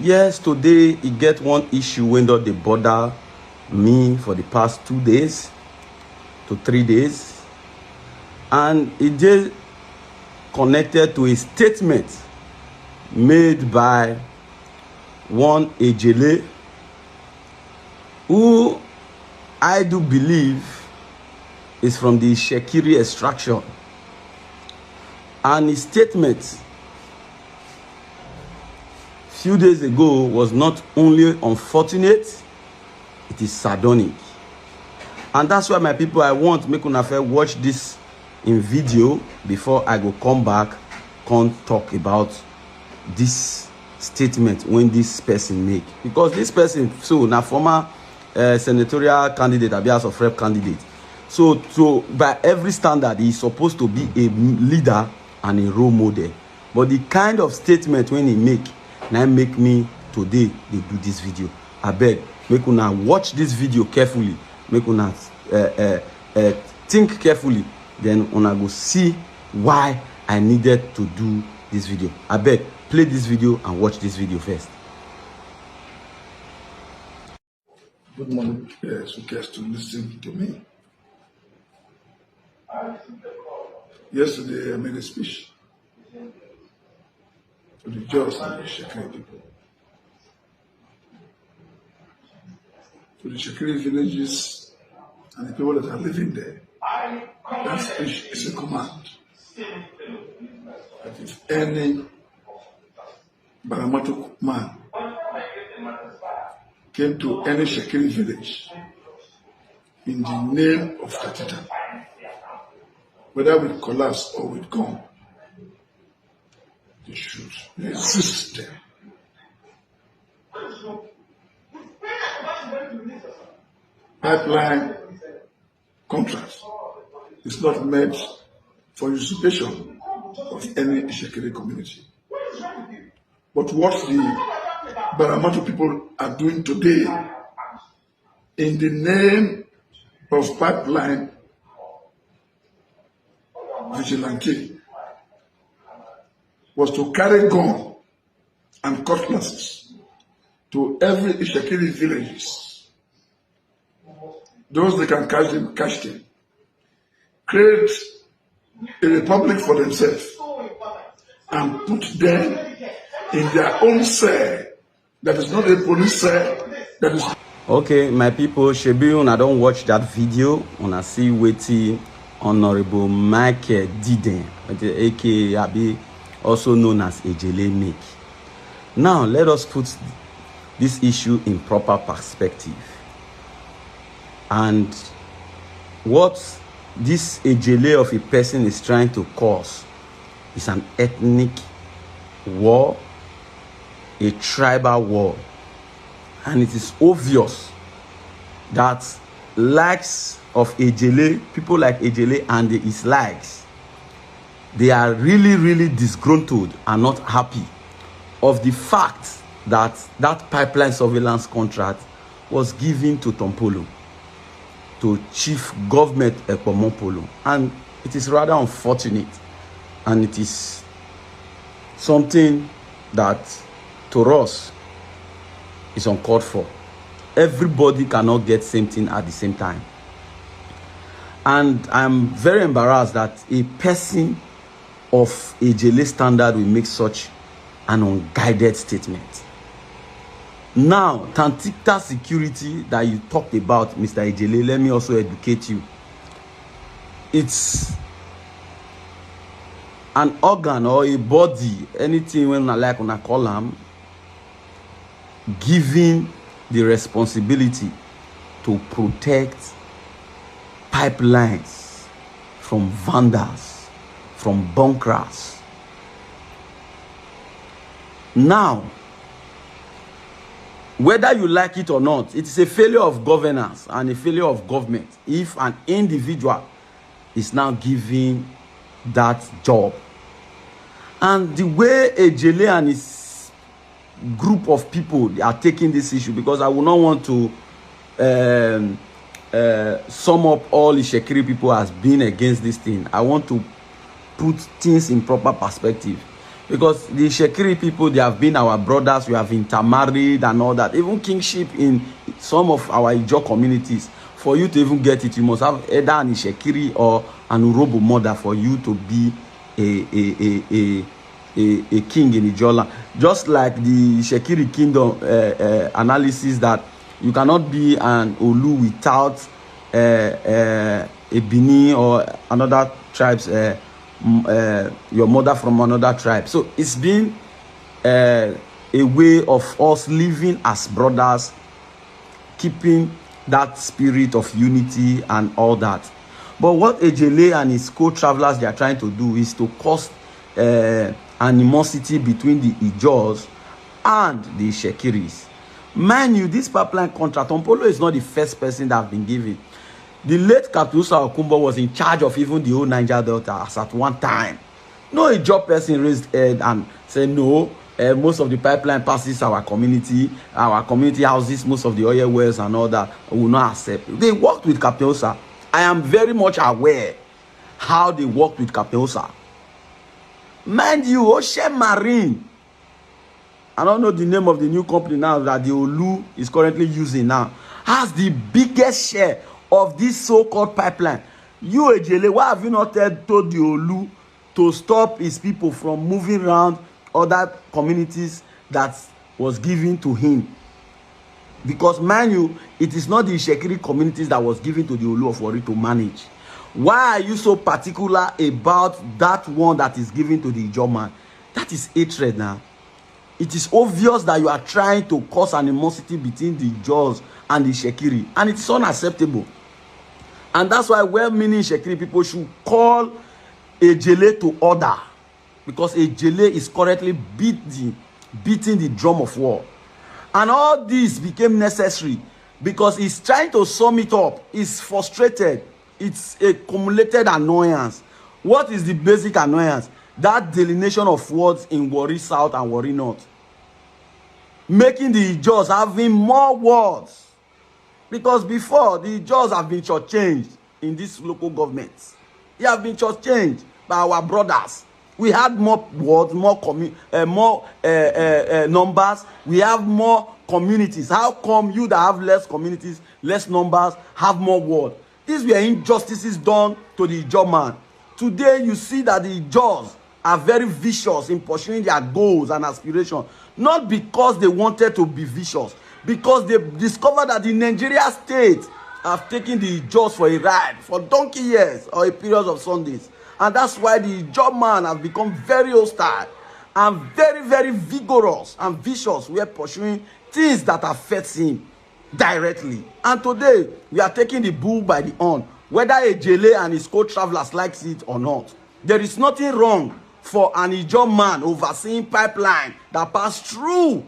Yes, today e get one issue wey don dey bother me for the past 2 days to 3 days, and e dey connected to a statement made by one Ejele, who I do believe is from the Shekiri extraction. And his statement few days ago was not only unfortunate, it is sardonic. And that's why, my people, I want make una first watch this in video before I go come back, come talk about this statement when this person make. Because this person, so na former senatorial candidate, a House of Rep candidate. So by every standard, he's supposed to be a leader and a role model. But the kind of statement when he make, now make me today they do this video. I beg, make una watch this video carefully. Make una think carefully. Then una go see why I needed to do this video. I beg, play this video and watch this video first. Good morning, who cares to listen to me. Yesterday I made a speech to the Jos and the Shekiri people, to the Shekiri villages and the people that are living there. That speech is a command that if any Baramato man came to any Shekiri village in the name of Katita, whether with collapse or with gun, they should resist them. Pipeline contract is not meant for usurpation of any Shekiri community. But what the Baramato people are doing today in the name of pipeline vigilante was to carry gun and cutlasses to every Shekiri villages. Those they can catch them. Create a republic for themselves and put them in their own cell. That is not a police cell. That is. Okay, my people, shebi una don't watch that video. Una see wetin Honorable Michael Diden, aka Abi, also known as Ejele, make. Now, let us put this issue in proper perspective. And what this Ejele of a person is trying to cause is an ethnic war, a tribal war. And it is obvious that likes of Ejele, people like Ejele and his likes, they are really disgruntled and not happy of the fact that that pipeline surveillance contract was given to Tompolo, to Chief Government Ekpomopolo. And it is rather unfortunate, and it is something that to us is uncalled for. Everybody cannot get same thing at the same time. And I'm very embarrassed that a person of Ejele standard will make such an unguided statement. Now, Tantikta security that you talked about, Mr. Ejele, let me also educate you. It's an organ or a body, anything when I like on a column, given the responsibility to protect pipelines from vandals, from bunkers. Now, whether you like it or not, it is a failure of governance and a failure of government if an individual is now given that job. And the way Ejele and his group of people are taking this issue, because I will not want to sum up all the Shekiri people as being against this thing. I want to put things in proper perspective. Because the Shekiri people, they have been our brothers, we have intermarried and all that. Even kingship in some of our Ijo communities. For you to even get it, you must have either an Shekiri or an Urobo mother for you to be a king in Ijola. Just like the Shekiri kingdom analysis that you cannot be an Olu without a Bini or another tribes, your mother from another tribe. So it's been a way of us living as brothers, keeping that spirit of unity and all that. But what Ejele and his co-travelers they are trying to do is to cause animosity between the Ijos and the Shekiris. Mind you, this pipeline contract, Tompolo is not the first person that have been given. The late Kaptusa Okumbo was in charge of even the whole Niger Delta as at one time. No Ijo person raised head and said, no, most of the pipeline passes our community houses most of the oil wells and all that, will not accept. They worked with Kaptusa. I am very much aware how they worked with Kaptusa. Mind you, Ocean Marine, I don't know the name of the new company now that the Olu is currently using now, has the biggest share of this so-called pipeline. You, Ejele, why have you not told the Olu to stop his people from moving around other communities that was given to him? Because, mind you, it is not the Shekiri communities that was given to the Olu of Warri to manage. Why are you so particular about that one that is given to the Ijo man? That is hatred now. It is obvious that you are trying to cause animosity between the Ijos and the Shekiri. And it's unacceptable. And that's why well-meaning Shekiri people should call Ejele to order. Because Ejele is currently beating the drum of war. And all this became necessary because he's trying to sum it up. He's frustrated. It's a cumulated annoyance. What is the basic annoyance? That delineation of words in Warri South and Warri North. Making the Ijos having more words. Because before, the Ijos have been shortchanged in these local governments. They have been shortchanged by our brothers. We had more words, more numbers. We have more communities. How come you that have less communities, less numbers, have more words? These were injustices done to the Ijo man. Today, you see that the Ijos are very vicious in pursuing their goals and aspirations. Not because they wanted to be vicious, because they discovered that the Nigeria state have taken the Ijos for a ride for donkey years or a period of Sundays. And that's why the Ijo man has become very hostile and very, very vigorous and vicious. We are pursuing things that affect him directly. And today, we are taking the bull by the horn, whether Ejele and his co-travelers likes it or not. There is nothing wrong for an Ijo man overseeing pipeline that pass through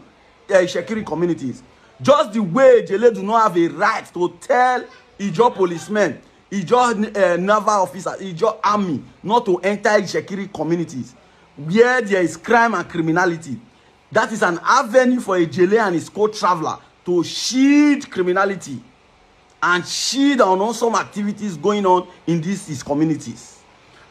Shekiri communities. Just the way Ejele do not have a right to tell Ijo policemen, Ijo naval officers, Ijo army not to enter Shekiri communities where there is crime and criminality. That is an avenue for Ejele and his co-traveler to shield criminality and shield on some activities going on in his communities.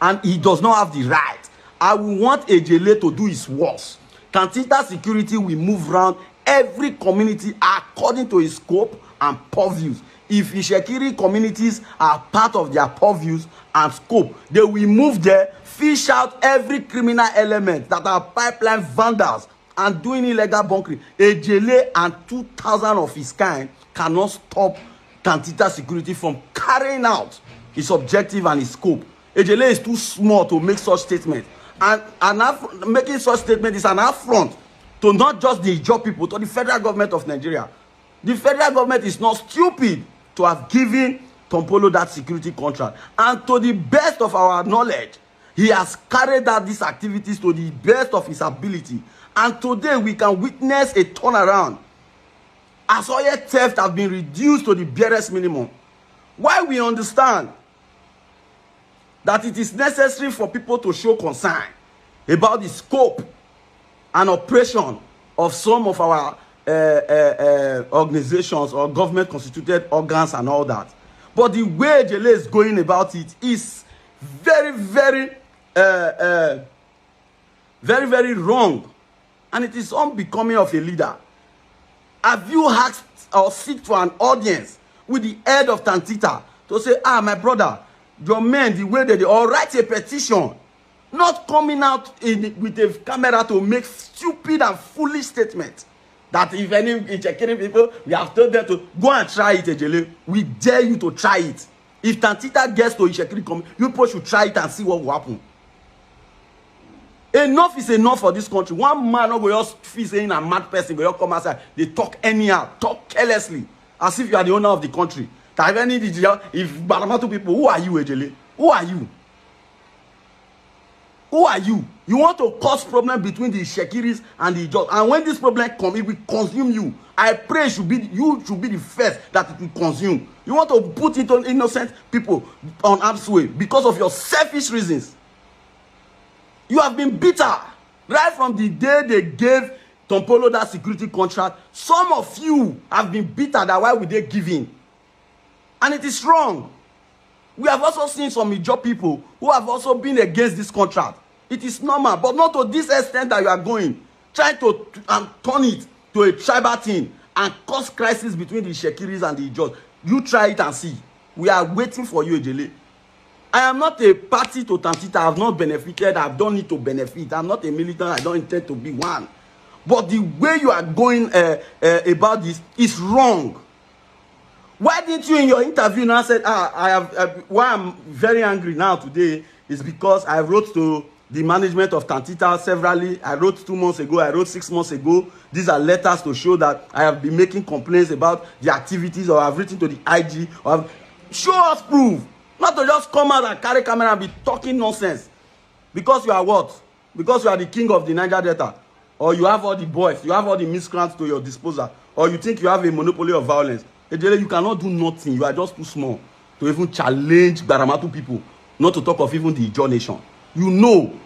And he does not have the right. I will want Ejele to do his worst. Kantita security will move around every community according to his scope and purviews. If the Shekiri communities are part of their purviews and scope, they will move there, fish out every criminal element that are pipeline vandals and doing illegal bunkering. Ejele and 2,000 of his kind cannot stop Kantita security from carrying out his objective and his scope. Ejele is too small to make such statements. And making such statement is an affront to not just the Ijo people, to the federal government of Nigeria. The federal government is not stupid to have given Tompolo that security contract. And to the best of our knowledge, he has carried out these activities to the best of his ability. And today we can witness a turnaround as oil theft has been reduced to the barest minimum. Why we understand that it is necessary for people to show concern about the scope and operation of some of our organizations or government-constituted organs and all that. But the way Ejele is going about it is very, very Very, very wrong. And it is unbecoming of a leader. Have you asked or seek for an audience with the head of Tantita to say, my brother, your men, the way they or write a petition, not coming out with a camera to make stupid and foolish statements that if any Ejele people, we have told them to go and try it, Ejele. We dare you to try it. If Tantita gets to Ejele, you people should try it and see what will happen. Enough is enough for this country. One man will just feel saying a mad person, will come outside. They talk anyhow, talk carelessly, as if you are the owner of the country. If Baramatu people, who are you, Ejele? Who are you? Who are you? You want to cause problem between the Shekiris and the judge. And when this problem comes, it will consume you. I pray you should be the first that it will consume. You want to put it on innocent people on arm's way because of your selfish reasons. You have been bitter right from the day they gave Tompolo that security contract. Some of you have been bitter that why would they give in? And it is wrong. We have also seen some Ijaw people who have also been against this contract. It is normal, but not to this extent that you are going. Trying to turn it to a tribal thing and cause crisis between the Shekiris and the Ijaws. You try it and see. We are waiting for you, Ejele. I am not a party to Tantita. I have not benefited. I don't need to benefit. I'm not a militant. I don't intend to be one. But the way you are going about this is wrong. Why didn't you in your interview now said, why I'm very angry now today is because I wrote to the management of Tantita severally. I wrote 2 months ago. I wrote 6 months ago. These are letters to show that I have been making complaints about the activities, or I've written to the IG. Show us proof. Not to just come out and carry camera and be talking nonsense. Because you are what? Because you are the king of the Niger Delta. Or you have all the boys. You have all the miscreants to your disposal. Or you think you have a monopoly of violence. Ejele, you cannot do nothing. You are just too small to even challenge Baramatu people. Not to talk of even the Ijaw nation. You know.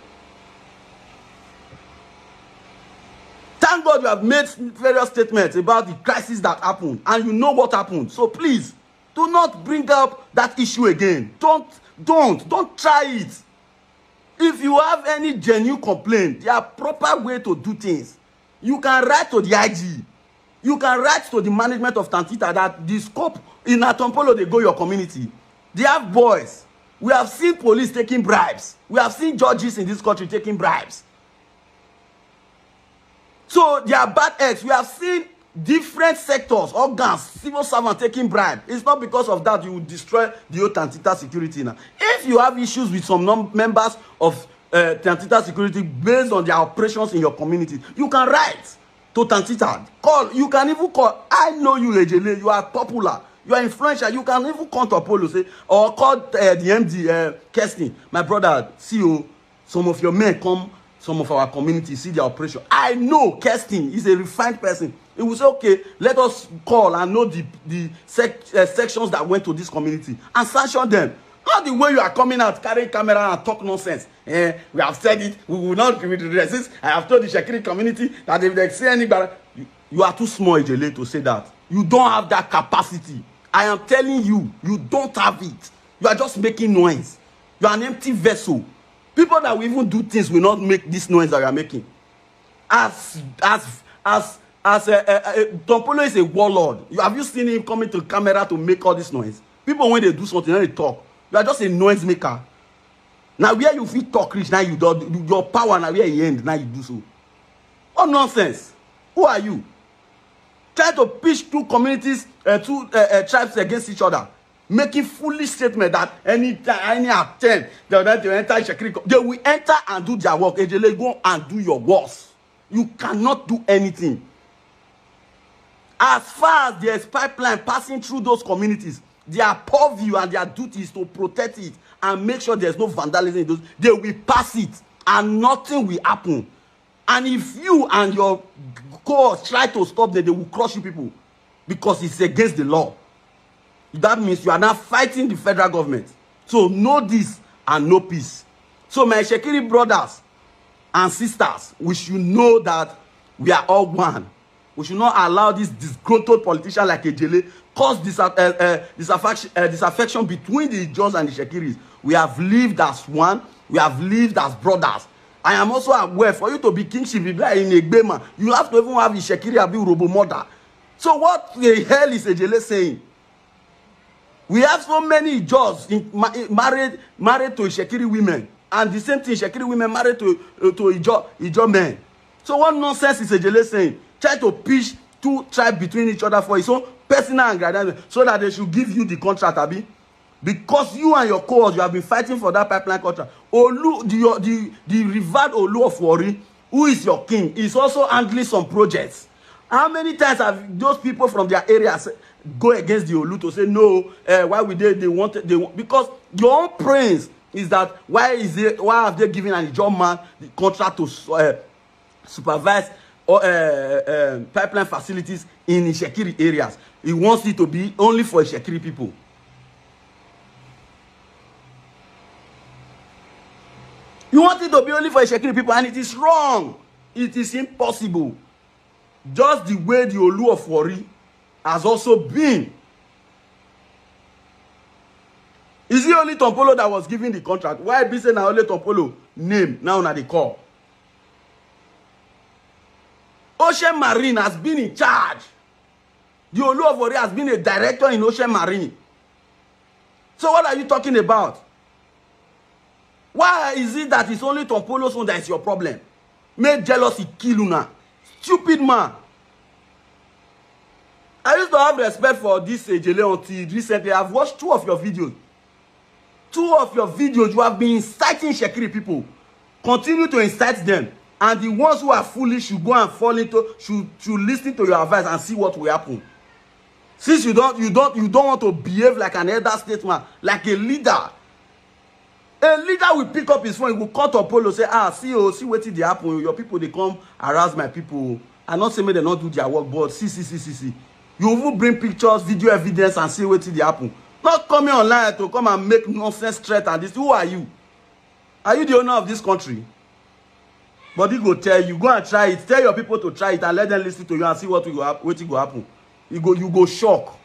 Thank God you have made various statements about the crisis that happened. And you know what happened. So please, do not bring up that issue again. Don't try it. If you have any genuine complaint, there are proper way to do things. You can write to the IG. You can write to the management of Tantita that the scope in Atompolo, they go your community. They have boys. We have seen police taking bribes. We have seen judges in this country taking bribes. So there are bad eggs. We have seen different sectors, organs, civil servants taking bribe. It's not because of that you will destroy the whole Tantita security now. If you have issues with some members of Tantita security based on their operations in your community, you can write to Tantita. Call. You can even call. I know you, Ejele. You are popular. You are influential. You can even come to Apollo, say, or call the MD, Kestin. My brother, CEO, some of your men come, some of our community, see their operation. I know Kestin is a refined person. It will say, okay, let us call and know the sections that went to this community and sanction them. Not the way you are coming out, carrying camera and talk nonsense. We have said it. We will not resist. I have told the Shekiri community that if they say anybody, you are too small, Ejele, to say that. You don't have that capacity. I am telling you, you don't have it. You are just making noise. You are an empty vessel. People that will even do things will not make this noise that you are making. Tompolo is a warlord. Have you seen him coming to camera to make all this noise? People, when they do something, when they talk, you are just a noise maker. Now, where you feel talk rich, now you do your power, now where you end, now you do so. What nonsense? Who are you? Try to pitch two communities, two tribes against each other, making foolish statement that any attempt they will enter Shekiri, they will enter and do their work. Ejele, go and do your worst. You cannot do anything. As far as there is pipeline passing through those communities, their purview and their duty is to protect it and make sure there's no vandalism in those. They will pass it and nothing will happen. And if you and your cohorts try to stop them, they will crush you people because it's against the law. That means you are now fighting the federal government. So know this and know peace. So my Shekiri brothers and sisters, we should know that we are all one. We should not allow this disgruntled politician like Ejele cause disaffection between the Ijaws and the Shekiris. We have lived as one. We have lived as brothers. I am also aware for you to be kingship in Gbale, you have to even have the Shekiri Abi Robo mother. So what the hell is Ejele saying? We have so many Ijos married to Shekiri women, and the same thing Shekiri women married to Ijo men. So what nonsense is Ejele saying? Try to pitch two tribes between each other for his own personal agreement so that they should give you the contract, Abi. Because you and your cohorts, you have been fighting for that pipeline contract. Olu, the revered Olu of Warri, who is your king, is also handling some projects. How many times have those people from their areas go against the Olu to say no? Why would they want? Because your own praise is that why have they given an Ijo man the contract to supervise pipeline facilities in Shekiri areas? He wants it to be only for Shekiri people. You want it to be only for Shekiri people, and it is wrong. It is impossible. Just the way the Olu of Warri has also been. Is it only Tompolo that was given the contract? Why be saying now only Tompolo name now na the call? Ocean Marine has been in charge. The Olu of Warri has been a director in Ocean Marine. So what are you talking about? Why is it that it's only Tompolo's own that is your problem? Make jealousy kill you now. Stupid man. I used to have respect for this Ejele until recently. I've watched 2 of your videos. 2 of your videos, you have been inciting Shekiri people. Continue to incite them. And the ones who are foolish should go and fall into, should listen to your advice and see what will happen. Since you don't want to behave like an elder statesman, like a leader. A leader will pick up his phone, he will call to Apollo, say, see what did happen. Your people, they come harass my people. I'm not saying they not do their work, but see. You will bring pictures, video evidence, and see what did happen. Not coming online to come and make nonsense threat and this. Who are you? Are you the owner of this country? But he go tell you, go and try it. Tell your people to try it and let them listen to you and see what will happen. You go shock.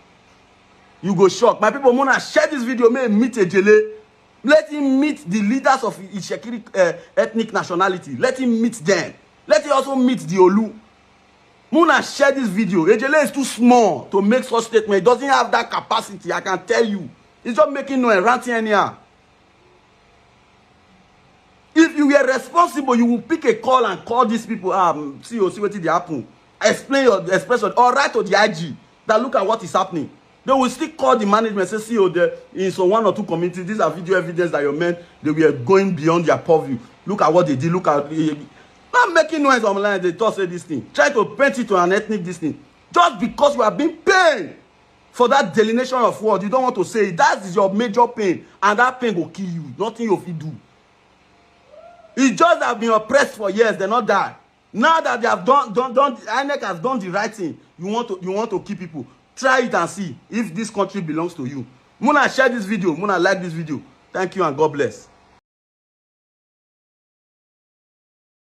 You go shock. My people, wanna share this video, may meet Ejele. Let him meet the leaders of Shekiri ethnic nationality. Let him meet them. Let him also meet the Olu. Muna share this video. Ejele is too small to make such statement. He doesn't have that capacity, I can tell you. He's just making noise, ranting anyhow. If you were responsible, you will pick a call and call these people. See what did happen. Explain your expression. Or write to the IG that look at what is happening. They will still call the management, say, see, in some 1 or 2 communities, these are video evidence that your men, they were going beyond their purview. Look at what they did. Look at... Not making noise online, they thought say this thing. Try to paint it to an ethnic this thing. Just because you have been paid for that delineation of word, you don't want to say it. That is your major pain. And that pain will kill you. Nothing you will do. It's just that have been oppressed for years, they not die. Now that they have done INEC has done the right thing, you want to keep people. Try it and see if this country belongs to you. Muna share this video. Muna like this video. Thank you and God bless.